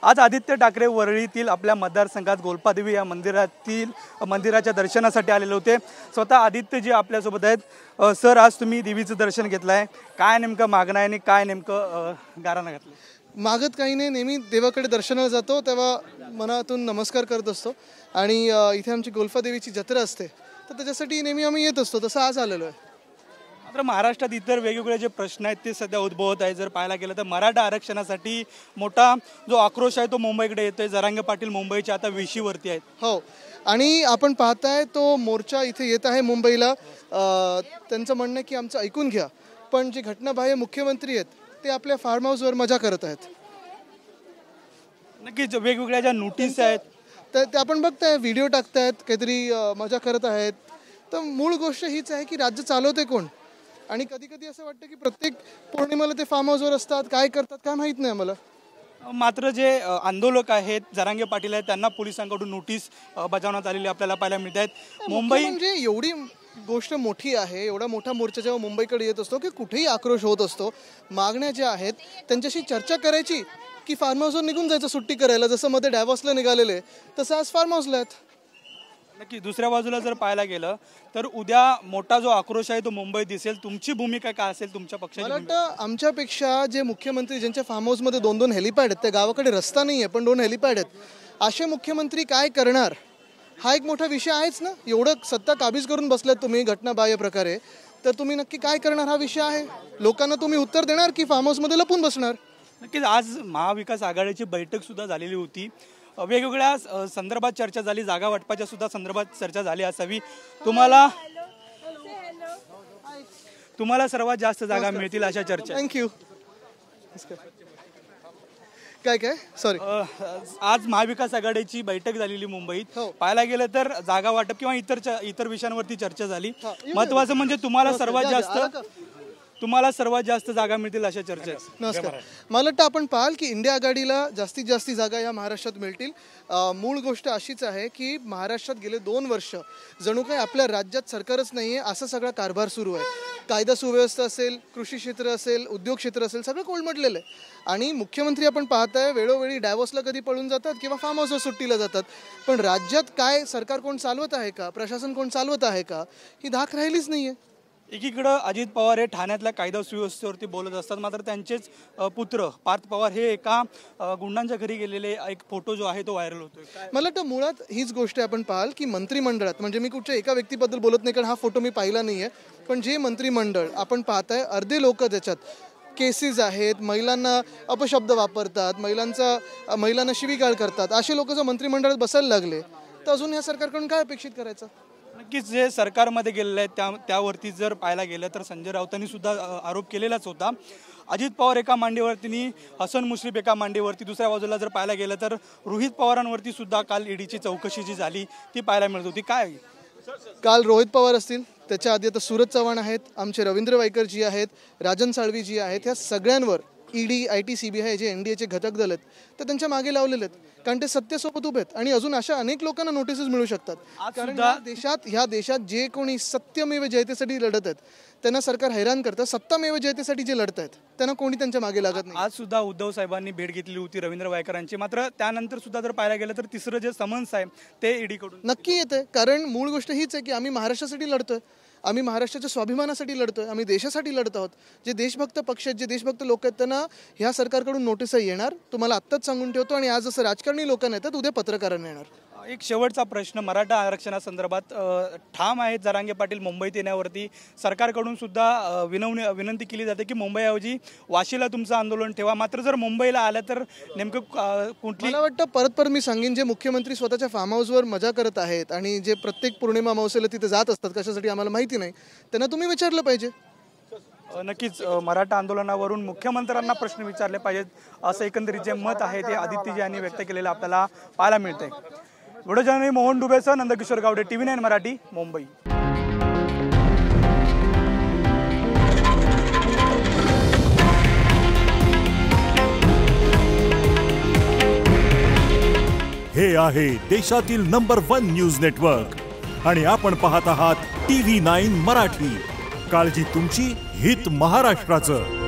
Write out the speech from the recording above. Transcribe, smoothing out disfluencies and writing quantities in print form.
आज आदित्य ठाकरे वरळीतील आपल्या मतदारसंघात गोलपादेवी या मंदिराच्या दर्शनासाठी आलेले होते। स्वतः आदित्य जी आपल्यासोबत आहेत। सर, आज तुम्ही देवीचं दर्शन घेतलंय, काय नेमकं मागणं आहे आणि काय नेमकं गाराणं घातलं? मागत काही नाही, नेहमी देवाकडे दर्शनाला जातो तेव्हा मनातून नमस्कार करत असतो आणि इथे आमची गोलपादेवीची जत्रा असते तर त्याच्यासाठी नेहमी आम्ही येत असतो, तसं आज आलेलो आहे। मात्र महाराष्ट्रात इतर वेगवेगळे जे प्रश्न आहेत ते सध्या उद्भवत आहे। जर पाहायला गेलं तर मराठा आरक्षणासाठी मोठा जो आक्रोश आहे तो मुंबईकडे येतोय। जरांगे पाटील मुंबईच्या आता वेशीवरती आहेत। हो, आणि आपण पाहताय तो मोर्चा इथे येत आहे मुंबईला। त्यांचं म्हणणं आहे की आमचं ऐकून घ्या, पण जे घटनाबाह्य मुख्यमंत्री आहेत ते आपल्या फार्म हाऊसवर मजा करत आहेत। नक्कीच वेगवेगळ्या ज्या नोटीस आहेत तर ते आपण बघताय, व्हिडिओ टाकतायत, काहीतरी मजा करत आहेत। तर मूळ गोष्ट हीच आहे की राज्य चालवते कोण, आणि कधी कधी असं वाटतं की प्रत्येक पौर्णिमेला ते फार्म हाऊसवर असतात, काय करतात काय माहीत नाही आम्हाला। मात्र जे आंदोलक आहेत, जरांगे पाटील आहेत, त्यांना पोलिसांकडून नोटीस बजावण्यात आलेली आपल्याला पाहायला मिळत आहेत। मुंबई म्हणजे एवढी गोष्ट मोठी आहे, एवढा मोठा मोर्चा जेव्हा मुंबईकडे येत असतो की कुठेही आक्रोश होत असतो, मागण्या ज्या आहेत त्यांच्याशी चर्चा करायची की फार्म हाऊसवर निघून जायचं सुट्टी करायला, जसं मध्ये डॅव्हॉसला निघालेले तसं आज फार्म हाऊसला आहेत। नक्की दुसऱ्या बाजूला जर पाहायला गेलं तर उद्या मोठा जो आक्रोश आहे तो मुंबईत दिसेल। तुमची भूमिका काय असेल, तुमच्या पक्षाची? मला वाटतं आमच्यापेक्षा जे मुख्यमंत्री ज्यांच्या फार्म हाऊसमध्ये 2-2 हेलिपॅड आहेत, त्या गावाकडे रस्ता नाही आहे पण 2 हेलिपॅड आहेत, असे मुख्यमंत्री काय करणार हा एक मोठा विषय आहेच ना। एवढं सत्ता काबीज करून बसलात तुम्ही घटनाबाह्य प्रकारे, तर तुम्ही नक्की काय करणार हा विषय आहे। लोकांना तुम्ही उत्तर देणार की फार्म हाऊसमध्ये लपून बसणार? नक्कीच आज महाविकास आघाडीची बैठक सुद्धा झालेली होती। वेगवेगळ्या संदर्भात चर्चा झाली, जागा वाटपाच्या सुद्धा संदर्भात चर्चा झाली असावी। तुम्हाला सर्वात जास्त जागा मिळतील अशा चर्चा। थँक्यू। काय सॉरी, आज महाविकास आघाडीची बैठक झालेली मुंबईत। हो। पाहायला गेलं तर जागा वाटप किंवा इतर विषयांवरती चर्चा झाली। महत्त्वाचं म्हणजे तुम्हाला सर्वात जास्त जागा मिळतील अशा चर्चा। नमस्कार। मला वाटतं आपण पाहाल की इंडिया आघाडीला जास्तीत जास्त जागा या महाराष्ट्रात मिळतील। मूळ गोष्ट अशीच आहे की महाराष्ट्रात गेले 2 वर्ष जणू काही आपल्या राज्यात सरकारच नाही आहे असा सगळा कारभार सुरू आहे। कायदा सुव्यवस्था असेल, कृषी क्षेत्र असेल, उद्योग क्षेत्र असेल, सगळं कोलमडलेलं आहे। आणि मुख्यमंत्री आपण पाहताय वेळोवेळी डॅव्हॉसला कधी पळून जातात किंवा फार्म हाऊसवर सुट्टीला जातात, पण राज्यात काय सरकार कोण चालवत आहे का, प्रशासन कोण चालवत आहे का, ही धाक राहिलीच नाही आहे। एकीकडं अजित पवार हे ठाण्यातल्या कायदा सुव्यवस्थेवरती बोलत असतात, मात्र त्यांचेच पुत्र पार्थ पवार हे एका गुंडांच्या घरी गेलेले एक फोटो जो आहे तो व्हायरल होतोय। मला वाटतं मुळात हीच गोष्ट आपण पाहाल की मंत्रिमंडळात, म्हणजे मी कुठच्या एका व्यक्तीबद्दल बोलत नाही कारण हा फोटो मी पाहिला नाही आहे, पण जे मंत्रिमंडळ आपण पाहताय अर्धे लोक त्याच्यात केसेस आहेत, महिलांना अपशब्द वापरतात, महिलांना शिवीगाळ करतात, असे लोक जर मंत्रिमंडळात बसायला लागले तर अजून या सरकारकडून काय अपेक्षित करायचं? नक्कीच जे सरकारमध्ये गेलेले आहेत त्यावरती जर पाहायला गेलं तर संजय राऊतांनी सुद्धा आरोप केलेलाच होता। अजित पवार एका मांडीवरती, हसन मुश्रीफ एका मांडीवरती, दुसऱ्या बाजूला जर पाहायला गेलं तर रोहित पवारांवरती सुद्धा काल ईडीची चौकशी जी झाली ती पाहायला मिळत होती। काय काल रोहित पवार असतील, त्याच्या आधी आता सूरज चव्हाण आहेत, आमचे रवींद्र वायकर जी आहेत, राजन साळवी जी आहेत, ह्या सगळ्यांवर ईडी, IT, CBI जे NDAचे घटक दल आहेत तर त्यांच्या मागे लावलेले आहेत, कारण ते सत्तेसोबत उभे आहेत। आणि अजून अशा अनेक लोकांना नोटीसेस मिळू शकतात, कारण ह्या देशात जे कोणी सत्यमेव जयतेसाठी लढत आहेत त्यांना सरकार हैराण करतं, सत्तामेव जयतेसाठी जे लढत आहेत त्यांना कोणी त्यांच्या मागे लागत नाही। आज सुद्धा उद्धव साहेबांनी भेट घेतली होती रवींद्र वायकरांची, मात्र त्यानंतर सुद्धा जर पाहायला गेलं तर तिसरं जे समन्स आहे ते ईडीकडून नक्की येते, कारण मूळ गोष्ट हीच आहे की आम्ही महाराष्ट्रासाठी लढतोय, आम्ही महाराष्ट्राच्या स्वाभिमानासाठी लढतोय, आम्ही देशासाठी लढत आहोत। जे देशभक्त पक्ष आहेत, जे देशभक्त लोक आहेत त्यांना ह्या सरकारकडून नोटीस येणार, तुम्हाला आत्ताच सांगून ठेवतो। आणि आज जसं राजकारणी लोकांना येतात, उद्या पत्रकारांना येणार। एक शेवटचा प्रश्न, मराठा आरक्षणासंदर्भात ठाम आहेत जरांगे पाटील मुंबईत येण्यावरती, सरकारकडून सुद्धा विनंती केली जाते की मुंबईऐवजी वाशीला तुमचं आंदोलन ठेवा, मात्र जर मुंबईला आलं तर नेमकं कुठली? मला वाटतं परत मी सांगेन, जे मुख्यमंत्री स्वतःच्या फार्म हाऊसवर मजा करत आहेत आणि जे प्रत्येक पौर्णिमा अमावस्येला तिथे जात असतात, कशासाठी आम्हाला माहिती नाही, त्यांना तुम्ही विचारलं पाहिजे। नक्कीच मराठा आंदोलनावरून मुख्यमंत्र्यांना प्रश्न विचारले पाहिजेत असं एकंदरीत जे मत आहे ते आदित्यजी यांनी व्यक्त केलेलं आपल्याला पाहायला मिळतंय। व्हिडिओ जर्नलिस्ट मोहन डुबेसह नंदकिशोर गावडे, TV9 मराठी, मुंबई। हे आहे देशातील नंबर 1 न्यूज नेटवर्क आणि आपण पाहत आहात TV9 मराठी। काळजी तुमची, हित महाराष्ट्राचं।